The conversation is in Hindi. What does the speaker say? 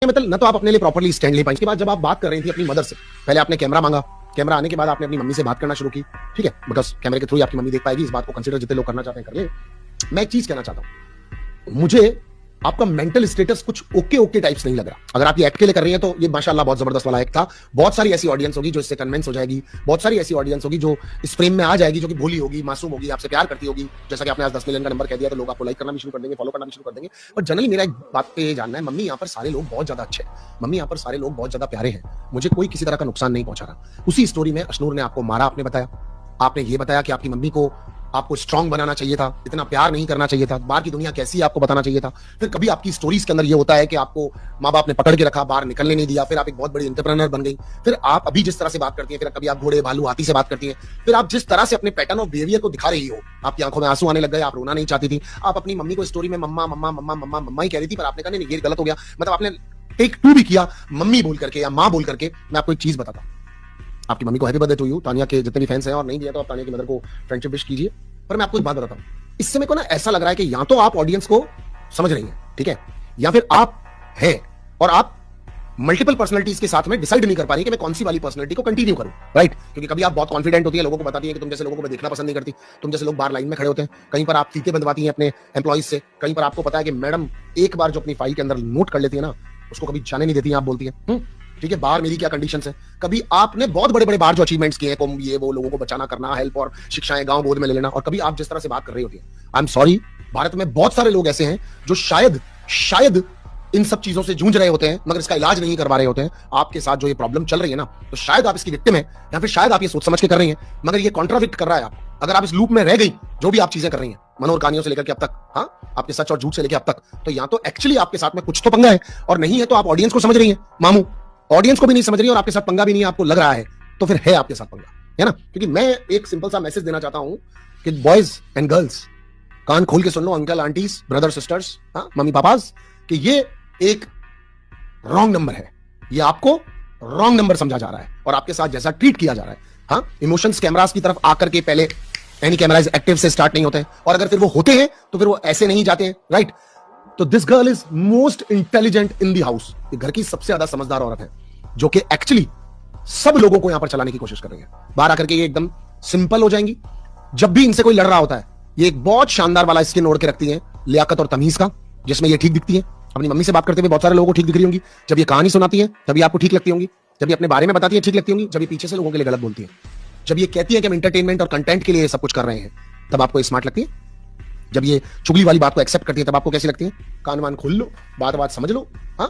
मतलब न तो आप अपने लिए प्रॉपर्ली स्टैंड ले पाए। इसके बाद जब आप बात कर रही थी अपनी मदर से, पहले आपने कैमरा मांगा, कैमरा आने के बाद आपने अपनी मम्मी से बात करना शुरू की, ठीक है, बिकॉज कैमरे के थ्रू आपकी मम्मी देख पाएगी। इस बात को कंसीडर जितने लोग करना चाहते हैं कर ले। मैं एक चीज कहना चाहता हूं, मुझे आपका मेंटल स्टेटस कुछ ओके ओके टाइप्स नहीं लग रहा। अगर आप ये एक्ट के लिए कर रही हैं तो ये माशाल्लाह बहुत जबरदस्त वाला एक्ट था। बहुत सारी ऐसी ऑडियंस होगी जो इससे कन्विंस हो जाएगी, बहुत सारी ऐसी ऑडियंस होगी जो इस फ्रेम में आ जाएगी, जो कि भोली होगी, मासूम होगी, आपसे प्यार करती होगी। जैसा कि आपने आज 10 मिलियन का नंबर कह दिया तो लोग आपको लाइक करना भी शुरू कर देंगे, फॉलो करना भी शुरू कर देंगे। और जनरली मेरा एक बात पे जानना है, मम्मी यहाँ पर सारे लोग बहुत ज्यादा अच्छे हैं, मम्मी यहाँ पर सारे लोग बहुत ज्यादा प्यारे हैं, मुझे कोई किसी तरह का नुकसान नहीं पहुंचा रहा। उसी स्टोरी में अशनूर ने आपको मारा, आपने बताया, आपने ये बताया कि आपकी मम्मी को आपको स्ट्रांग बनाना चाहिए था, इतना प्यार नहीं करना चाहिए था, बाहर की दुनिया कैसी है आपको बताना चाहिए था। फिर कभी आपकी स्टोरीज के अंदर ये होता है कि आपको माँ बाप ने पकड़ के रखा, बाहर निकलने नहीं दिया, फिर आप एक बहुत बड़ी एंटरप्रेन्योर बन गई। फिर आप अभी जिस तरह से बात करती हैं, फिर कभी आप घोड़े भालू हाथी से बात करती हैं, फिर आप जिस तरह से अपने पैटर्न ऑफ बिहेवियर को दिखा रही हो, आपकी आंखों में आंसू आने लग गए, आप रोना नहीं चाहती थी। आप अपनी मम्मी को स्टोरी में मम्मा मम्मा मम्मा मम्मा मम्मा ही कह रही थी, पर आपने कहा नहीं ये गलत हो गया। मतलब आपने टेक 2 भी किया मम्मी बोल करके या माँ बोल करके। मैं आपको एक चीज बताता हूं, आपकी मम्मी को happy birthday to you. Tania के जितने भी फैंस हैं और नहीं दिया तो आप तानिया की मदर को फ्रेंडशिप विश कीजिए। पर मैं आपको एक बात बताता हूं, इससे मेरे को ना ऐसा लग रहा है कि या तो आप ऑडियंस को समझ रही हैं, ठीक है, या फिर आप हैं और आप मल्टीपल पर्सनालिटीज के साथ में डिसाइड नहीं कर पा रही कि मैं कौन सी वाली पर्सनालिटी को कंटिन्यू करूं, राइट? क्योंकि कभी आप बहुत कॉन्फिडेंट होती है, लोगों को बताती है कि तुम जैसे लोगों को मैं देखना पसंद नहीं करती, तुम जैसे लोग बाहर लाइन में खड़े होते हैं, कहीं पर आप फीते बंधवाती हैं अपने एम्प्लॉइज से, कहीं पर आपको पता है कि मैडम एक बार जो अपनी फाइल के अंदर नोट कर लेती है ना, उसको कभी जाने नहीं देती हैं, आप बोलती है ठीक है, बाहर मेरी क्या कंडीशंस है। कभी आपने बहुत बड़े बड़े बाहर जो अचीवमेंट्स किए हैं, ये वो लोगों को बचाना करना, हेल्प और शिक्षाएं गांव गोद में ले लेना, और कभी आप जिस तरह से बात कर रही होती है, आई एम सॉरी, भारत में बहुत सारे लोग ऐसे हैं जो शायद इन सब चीजों से जूझ रहे होते हैं मगर इसका इलाज नहीं करवा रहे होते हैं। आपके साथ जो ये प्रॉब्लम चल रही है ना, तो शायद आप इसकी विक्टिम है या फिर शायद आप ये सोच समझ के कर रही हैं, मगर ये कॉन्ट्राडिक्ट कर रहा है आप। अगर आप इस लूप में रह गई, जो भी आप चीजें कर रही हैं, मनोहर कहानियों से लेकर के अब तक, हाँ, आपके सच और झूठ से लेकर अब तक, तो या तो एक्चुअली आपके साथ में कुछ तो पंगा है, और नहीं है तो आप ऑडियंस को समझ रही हैं मामू, ऑडियंस को भी नहीं समझ रही और आपके साथ पंगा भी नहीं है, आपको लग रहा है, तो फिर है आपके साथ पंगा, है ना? क्योंकि मैं एक सिंपल सा मैसेज देना चाहता हूं कि बॉयज एंड गर्ल्स, कान खोल के सुन लो, uncle aunties, brother sisters, mummy papas, कि ये एक रॉन्ग नंबर है, ये आपको रॉन्ग नंबर समझा जा रहा है और आपके साथ जैसा ट्रीट किया जा रहा है। हाँ, इमोशंस कैमरास की तरफ आकर के पहले एनी कैमराज एक्टिव से स्टार्ट नहीं होते हैं, और अगर फिर वो होते हैं तो फिर वो ऐसे नहीं जाते हैं, राइट? तो this girl is most intelligent in the house. ये घर की सबसे ज्यादा समझदार औरत है, जो कि एक्चुअली सब लोगों को यहां पर चलाने की कोशिश कर रही है। बाहर आकर के ये एकदम सिंपल हो जाएंगी। जब भी इनसे कोई लड़ रहा होता है, ये एक बहुत शानदार वाला स्किन ओढ़ के रखती है, लियाकत और तमीज का, जिसमें ये ठीक दिखती है। अपनी मम्मी से बात करते हुए बहुत सारे लोगों को ठीक दिख रही होंगी। जब ये कहानी सुनाती है तभी आपको ठीक लगती होंगी, जब ये अपने बारे में बताती है ठीक लगती होंगी, जब ये पीछे से लोगों के लिए गलत बोलती है, जब ये कहती है कि हम एंटरटेनमेंट और कंटेंट के लिए सब कुछ कर रहे हैं, तब आपको स्मार्ट लगती है। जब ये चुगली वाली बात को एक्सेप्ट करती है तब आपको कैसी लगती है? कान वान खोल लो, बात समझ लो। हाँ,